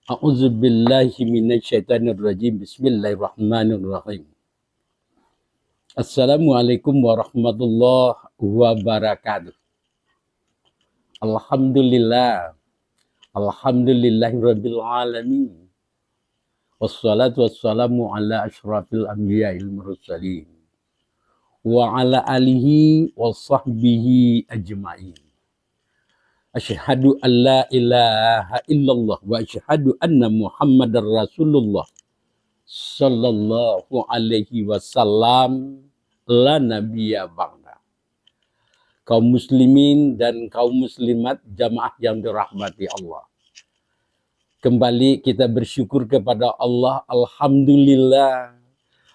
A'udzubillahi minasyaitonirrajim. Bismillahirrahmanirrahim. Assalamualaikum warahmatullahi wabarakatuh. Alhamdulillah. Alhamdulillahirabbil alamin. Wassalatu wassalamu ala asyrafil anbiya'il mursalin. Wa ala alihi wa sahbihi ajma'in. Asyhadu an la ilaha illallah wa asyhadu anna Muhammadar Rasulullah sallallahu alaihi wasallam la nabiyya ba'da. Kaum muslimin dan kaum muslimat jamaah yang dirahmati Allah. Kembali kita bersyukur kepada Allah. Alhamdulillah.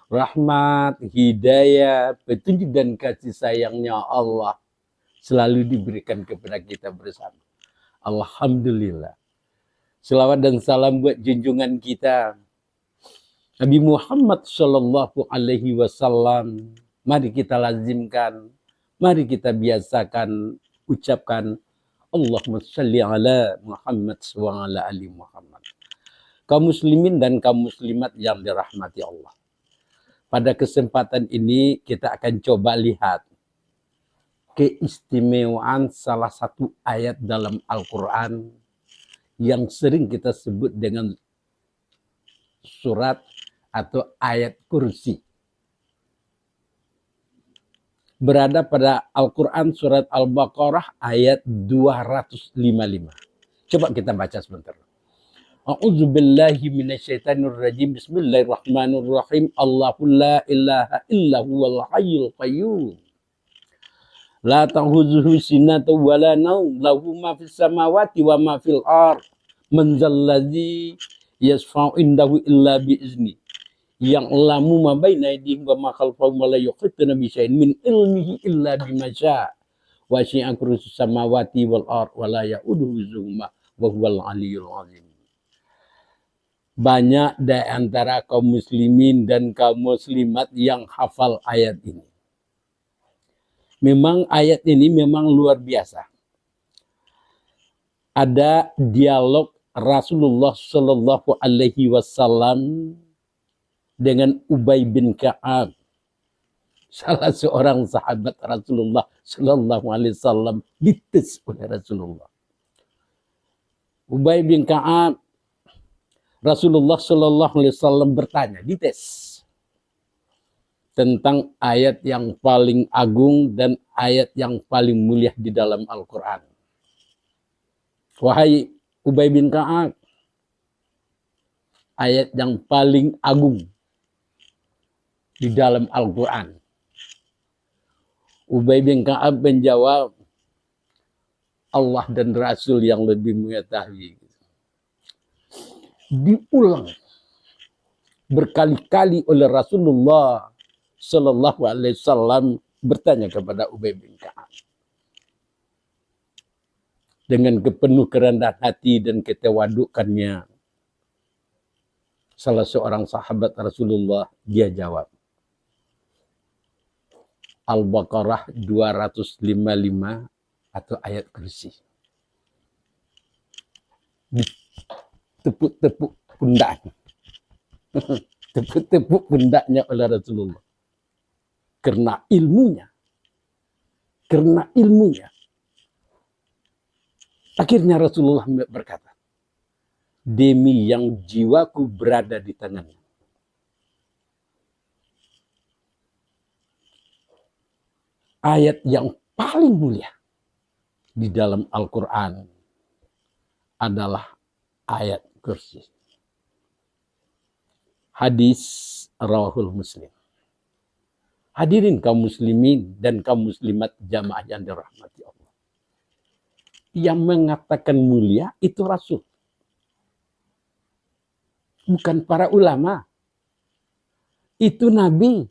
Rahmat, hidayah, petunjuk dan kasih sayangnya Allah selalu diberikan kepada kita bersama. Alhamdulillah. Selawat dan salam buat junjungan kita Nabi Muhammad Sallallahu Alaihi Wasallam. Mari kita lazimkan, mari kita biasakan, ucapkan Allahumma salli ala Muhammad wa ala ali Muhammad. Kaum muslimin dan kaum muslimat yang dirahmati Allah. Pada kesempatan ini kita akan coba lihat keistimewaan salah satu ayat dalam Al-Quran yang sering kita sebut dengan surat atau ayat kursi. Berada pada Al-Quran surat Al-Baqarah ayat 255. Coba kita baca sebentar. A'udzubillahi minasyaitonirrajim. Bismillahirrahmanirrahim. Allahu la ilaha illa huwal hayyul qayyum. La ta'khudhuhu sinatun wa la naum, lahu ma fis samawati wa ma fil ardh. Man dzalladzi yashfa'u indahu illa bi izni. Yang lamu ma baina aydihim wa ma khalfahum wa la yuhituna bi syai'in min ilmihi illa bima syaa. Wa syi'a kursus samawati wal ardh wa la ya'uduhu hifdzuhuma wa huwal aliyyul azim. Banyak di antara kaum muslimin dan kaum muslimat yang hafal ayat ini. Memang ayat ini memang luar biasa. Ada dialog Rasulullah Shallallahu Alaihi Wasallam dengan Ubay bin Ka'ab, salah seorang sahabat Rasulullah Shallallahu Alaihi Wasallam, dites oleh Rasulullah. Ubay bin Ka'ab, Rasulullah Shallallahu Alaihi Wasallam bertanya, dites tentang ayat yang paling agung dan ayat yang paling mulia di dalam Al-Quran. Wahai Ubay bin Ka'ab, ayat yang paling agung di dalam Al-Quran. Ubay bin Ka'ab menjawab, Allah dan Rasul yang lebih mengetahui. Diulang berkali-kali oleh Rasulullah Sallallahu Alaihi Wasallam bertanya kepada Ubay bin Ka'ab dengan kepenuh kerendahan hati dan ketawadukannya. Salah seorang sahabat Rasulullah, dia jawab, Al-Baqarah 255 atau ayat kursi. Tepuk-tepuk pundaknya. Tepuk-tepuk pundaknya oleh Rasulullah. Karena ilmunya. Akhirnya Rasulullah berkata, demi yang jiwaku berada di tangannya. Ayat yang paling mulia di dalam Al-Quran adalah ayat kursi. Hadis rawahul Muslim. Hadirin kaum muslimin dan kaum muslimat jamaah yang dirahmati Allah. Yang mengatakan mulia itu Rasul. Bukan para ulama. Itu Nabi.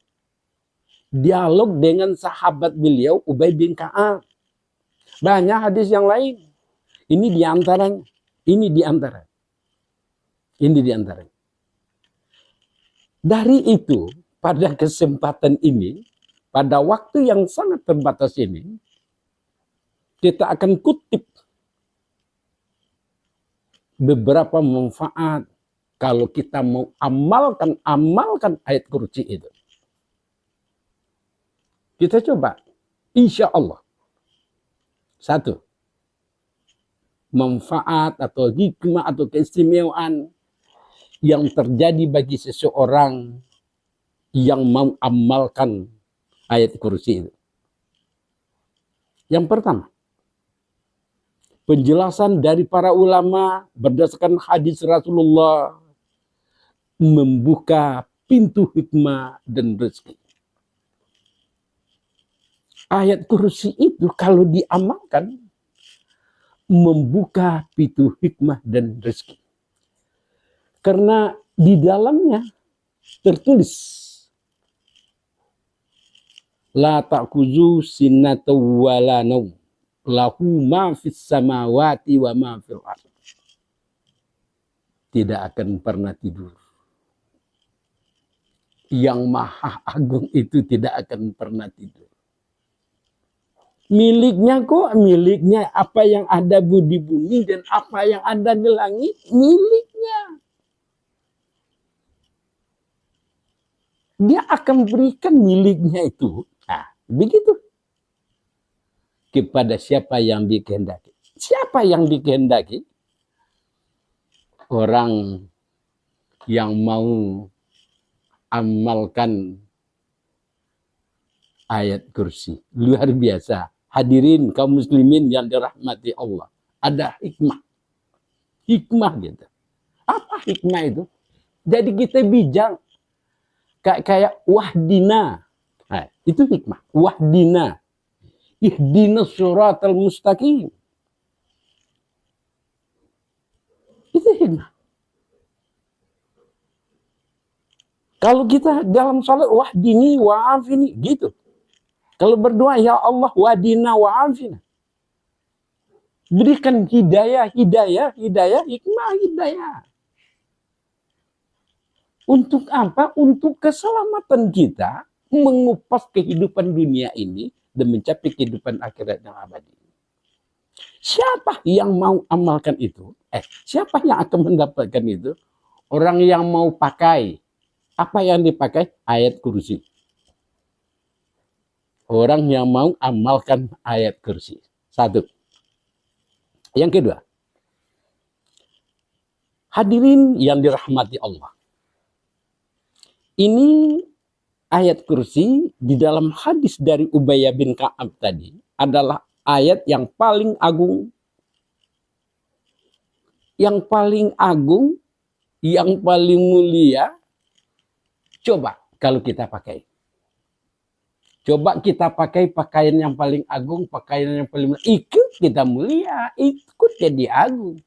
Dialog dengan sahabat beliau Ubay bin Ka'ab. Banyak hadis yang lain. Ini diantaranya. Dari itu, pada kesempatan ini, pada waktu yang sangat terbatas ini, kita akan kutip beberapa manfaat kalau kita mau amalkan ayat kursi itu. Kita coba, insya Allah. Satu, manfaat atau hikmah atau keistimewaan yang terjadi bagi seseorang yang mau amalkan ayat kursi itu. Yang pertama, penjelasan dari para ulama berdasarkan hadis Rasulullah membuka pintu hikmah dan rezeki. Ayat kursi itu kalau diamalkan membuka pintu hikmah dan rezeki. Karena di dalamnya tertulis la ta'khuzu sinata wala naum lahu ma fis samawati wa ma fil ardh. Tidak akan pernah tidur. Yang maha agung itu tidak akan pernah tidur. Miliknya kok, miliknya apa yang ada di bumi dan apa yang ada di langit, miliknya. Dia akan berikan miliknya itu. Nah, begitu. Kepada siapa yang dikehendaki. Siapa yang dikehendaki? Orang yang mau amalkan ayat kursi. Luar biasa. Hadirin kaum muslimin yang dirahmati Allah. Ada hikmah. Hikmah gitu. Apa hikmah itu? Jadi kita bijak. Kayak wahdina. Nah, itu hikmah. Wahdina. Ihdinas siratal mustaqim. Itu hikmah. Kalau kita dalam salat wahdini wa'afini gitu. Kalau berdoa ya Allah wahdina wa'afina. Berikan hidayah, hikmah, hidayah. Untuk apa? Untuk keselamatan kita mengupas kehidupan dunia ini dan mencapai kehidupan akhirat yang abadi. Siapa yang mau amalkan itu? Siapa yang akan mendapatkan itu? Orang yang mau pakai. Apa yang dipakai? Ayat kursi. Orang yang mau amalkan ayat kursi. Satu. Yang kedua. Hadirin yang dirahmati Allah. Ini ayat kursi di dalam hadis dari Ubayyah bin Ka'ab tadi adalah ayat yang paling agung. Yang paling agung, yang paling mulia. Coba kalau kita pakai. Coba kita pakai pakaian yang paling agung, pakaian yang paling mulia. Ikut kita mulia, ikut jadi agung.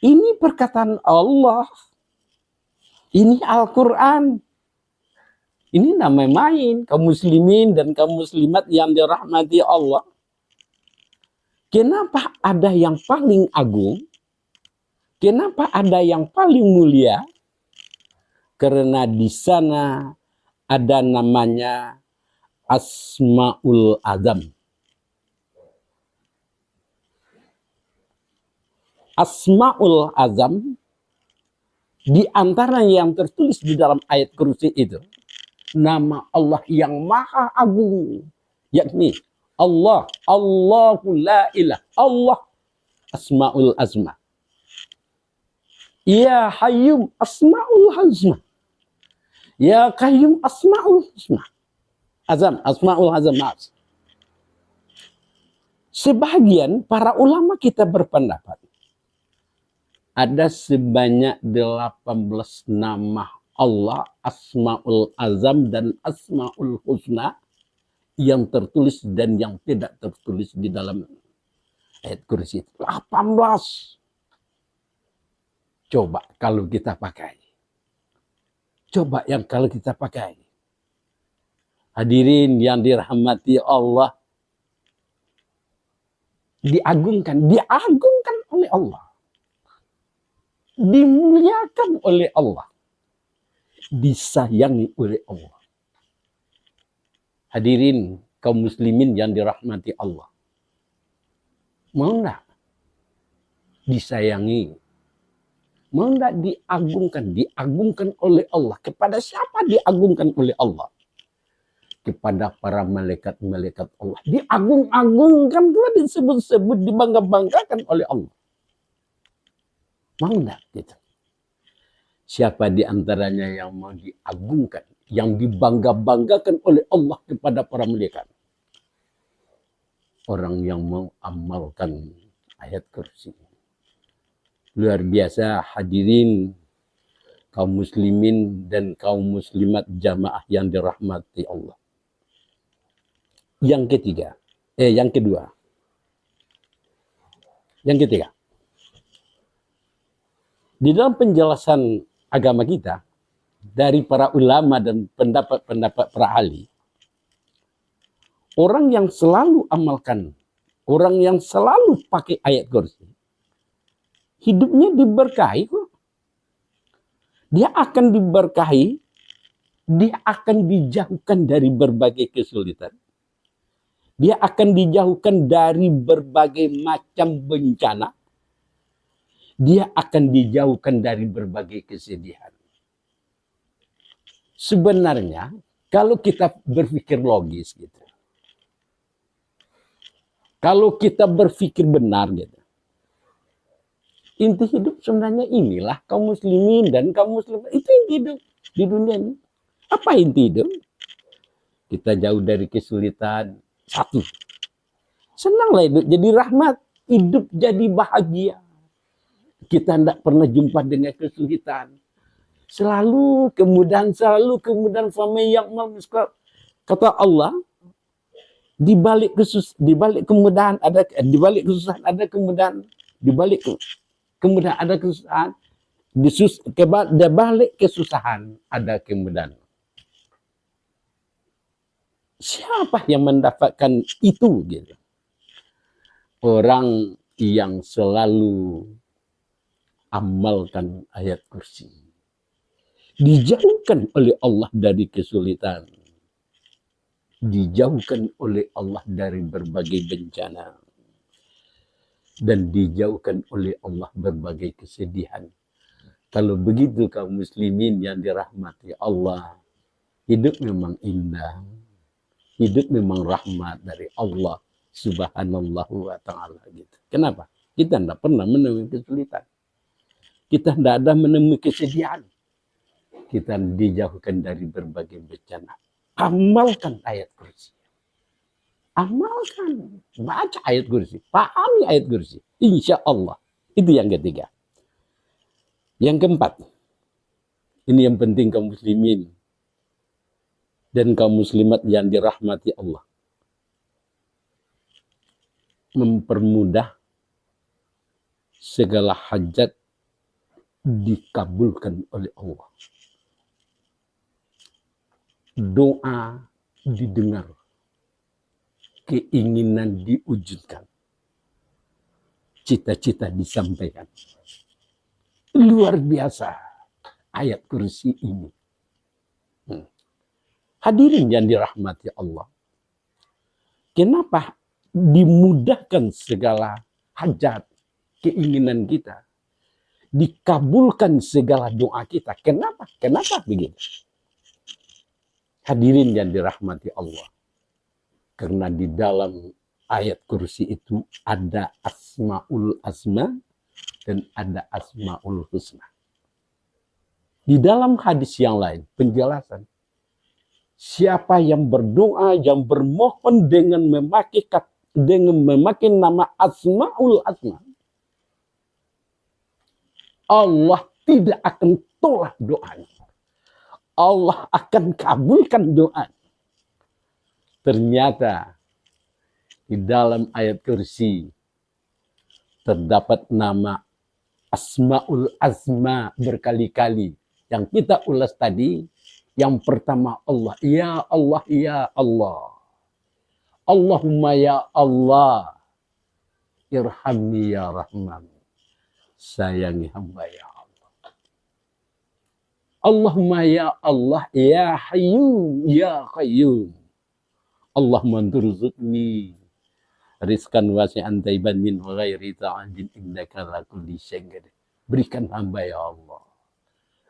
Ini perkataan Allah. Ini Al-Quran. Ini namanya main. Kaum muslimin dan kaum muslimat yang dirahmati Allah. Kenapa ada yang paling agung? Kenapa ada yang paling mulia? Karena di sana ada namanya Asmaul Azam. Asmaul Azam di antara yang tertulis di dalam ayat kursi itu nama Allah yang maha agung, yakni Allah, Allahu la ilah, Allah Asmaul Azma. Ya Hayyum Asmaul Azma. Ya Qayyum Asmaul Azma. Asmaul Azam. Sebagian para ulama kita berpendapat ada sebanyak 18 nama Allah Asmaul Azam dan Asmaul Husna yang tertulis dan yang tidak tertulis di dalam ayat kursi. 18. Coba kalau kita pakai. Coba yang kalau kita pakai. Hadirin yang dirahmati Allah. Diagungkan oleh Allah. Dimuliakan oleh Allah. Disayangi oleh Allah. Hadirin kaum muslimin yang dirahmati Allah. Mau enggak disayangi Mau tidak diagungkan? Diagungkan oleh Allah. Kepada siapa diagungkan oleh Allah? Kepada para malaikat-malaikat Allah. Diagung-agungkan, disebut-sebut, dibangga-banggakan oleh Allah. Mau tidak gitu? Siapa di antaranya yang mau diagungkan, yang dibangga-banggakan oleh Allah kepada para malaikat? Orang yang mau amalkan ayat kursi. Luar biasa hadirin kaum muslimin dan kaum muslimat jamaah yang dirahmati Allah. Yang ketiga, yang kedua. Yang ketiga. Di dalam penjelasan agama kita, dari para ulama dan pendapat-pendapat para ahli, orang yang selalu amalkan, orang yang selalu pakai ayat kursi, hidupnya diberkahi kok. Dia akan diberkahi, dia akan dijauhkan dari berbagai kesulitan. Dia akan dijauhkan dari berbagai macam bencana. Dia akan dijauhkan dari berbagai kesedihan. Sebenarnya, kalau kita berpikir logis gitu, kalau kita berpikir benar gitu, inti hidup sebenarnya inilah kaum muslimin dan kaum muslimat. Itu inti hidup di dunia ini. Apa inti hidup? Kita jauh dari kesulitan. Satu, senanglah hidup jadi rahmat, hidup jadi bahagia. Kita tidak pernah jumpa dengan kesulitan. Selalu kemudahan. Kata Allah, di balik kemudahan ada, di balik kesusahan ada kemudahan, di balik kemudahan ada kesusahan, di balik kesusahan ada kemudahan. Siapa yang mendapatkan itu gitu? Orang yang selalu amalkan ayat kursi. Dijauhkan oleh Allah dari kesulitan. Dijauhkan oleh Allah dari berbagai bencana. Dan dijauhkan oleh Allah berbagai kesedihan. Kalau begitu kaum muslimin yang dirahmati Allah, hidup memang indah. Hidup memang rahmat dari Allah subhanahu wa ta'ala gitu. Kenapa? Kita tidak pernah menemui kesulitan. Kita tidak ada menemui kesedihan. Kita dijauhkan dari berbagai bencana. Amalkan ayat kursi. Amalkan. Baca ayat kursi. Pahami ayat kursi. Insya Allah. Itu yang ketiga. Yang keempat. Ini yang penting kaum muslimin dan kaum muslimat yang dirahmati Allah. Mempermudah segala hajat dikabulkan oleh Allah. Doa didengar. Keinginan diwujudkan. Cita-cita disampaikan. Luar biasa ayat kursi ini. Hadirin yang dirahmati Allah. Kenapa dimudahkan segala hajat, keinginan kita? Dikabulkan segala doa kita. Kenapa? Kenapa begini? Hadirin yang dirahmati Allah. Karena di dalam ayat kursi itu ada asmaul asma dan ada asmaul husna. Di dalam hadis yang lain, penjelasan. Siapa yang berdoa, yang bermohon dengan memakai nama asmaul asma, Allah tidak akan tolak doanya. Allah akan kabulkan doa. Ternyata di dalam ayat kursi terdapat nama asmaul asma berkali-kali. Yang kita ulas tadi, yang pertama Allah. Ya Allah, ya Allah. Allahumma ya Allah. Irhamni ya Rahman. Sayangi hamba ya Allah. Allahumma ya Allah, ya Hayyu, ya Qayyum. Allahumma anturzuqni rizqan wasi'an taiban min ghairi ta'adin innaka la kulli syai'in qadir. berikan hamba ya Allah.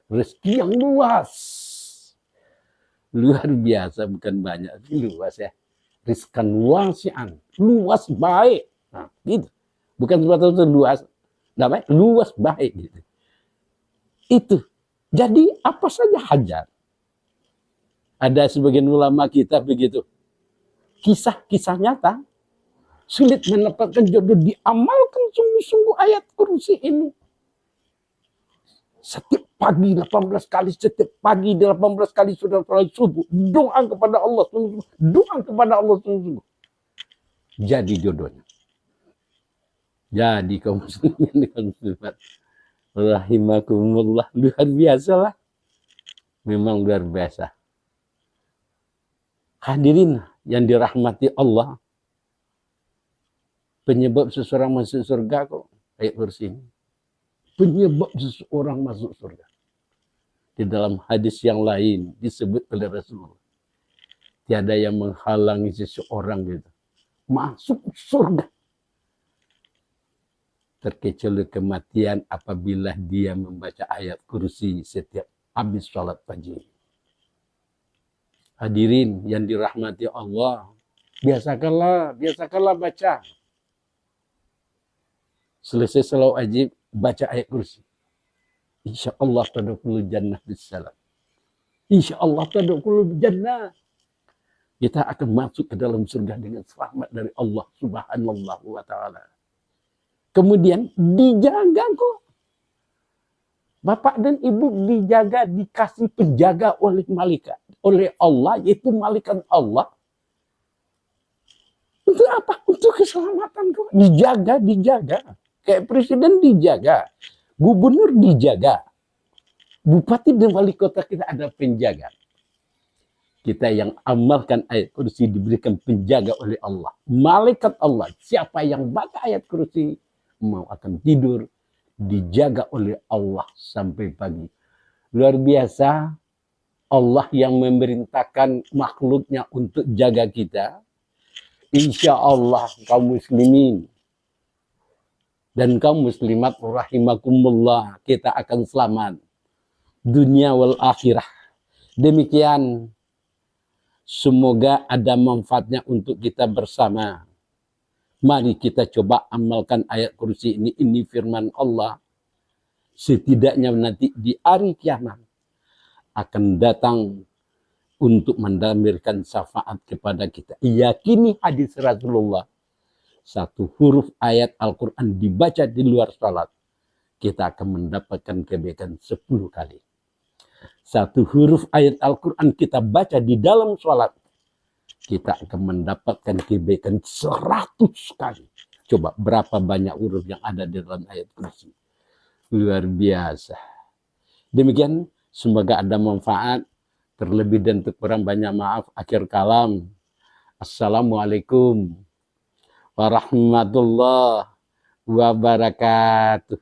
Rezeki yang luas. Luar biasa, bukan banyak, luas ya. Rizkan wasi'an, luas baik. Nah, gitu. Bukan sebatas luas, namanya luas baik gitu. Itu. Jadi apa saja hajat. Ada sebagian ulama kita begitu. Kisah-kisah nyata. Sulit mendapatkan jodoh, diamalkan sungguh-sungguh ayat kursi ini. Setiap pagi 18 kali, setiap pagi 18 kali sudah sholat subuh. Doa kepada Allah sungguh-sungguh. Doa kepada Allah sungguh-sungguh. Jadi jodohnya. Jadi kaum muslimin dan muslimat rahimakumullah, luar biasa lah. Memang luar biasa. Hadirin yang dirahmati Allah, penyebab seseorang masuk surga kok ayat kursi ini. Penyebab seseorang masuk surga. Di dalam hadis yang lain disebut oleh Rasulullah, tiada yang menghalangi seseorang gitu masuk surga terkecuali kematian apabila dia membaca ayat kursi setiap habis sholat pagi. Hadirin yang dirahmati Allah, biasakanlah baca. Selesai salat wajib, baca ayat kursi. Insya Allah tadkhulul jannah bisalam. Insya Allah tadkhulul jannah. Kita akan masuk ke dalam surga dengan selamat dari Allah Subhanahu wa ta'ala. Kemudian dijaga kok. Bapak dan ibu dijaga, dikasih penjaga oleh malaikat. Oleh Allah, yaitu malaikat Allah. Untuk apa? Untuk keselamatan kok. Dijaga. Kayak presiden dijaga. Gubernur dijaga. Bupati dan wali kota kita ada penjaga. Kita yang amalkan ayat kursi diberikan penjaga oleh Allah. Malaikat Allah. Siapa yang baca ayat kursi mau akan tidur, dijaga oleh Allah sampai pagi. Luar biasa. Allah yang memerintahkan makhluknya untuk jaga kita. Insya Allah kaum muslimin dan kaum muslimat rahimakumullah, kita akan selamat dunia wal akhirah. Demikian, semoga ada manfaatnya untuk kita bersama. Mari kita coba amalkan ayat kursi ini. Ini firman Allah. Setidaknya nanti di hari kiamat akan datang untuk memberikan syafaat kepada kita. Yakini hadis Rasulullah. Satu huruf ayat Al-Quran dibaca di luar salat, kita akan mendapatkan kebaikan 10 kali. Satu huruf ayat Al-Quran kita baca di dalam salat, kita akan mendapatkan kebaikan 100 kali. Coba berapa banyak huruf yang ada di dalam ayat kursi. Luar biasa. Demikian, semoga ada manfaat. Terlebih dan terkurang banyak maaf. Akhir kalam. Assalamualaikum warahmatullahi wabarakatuh.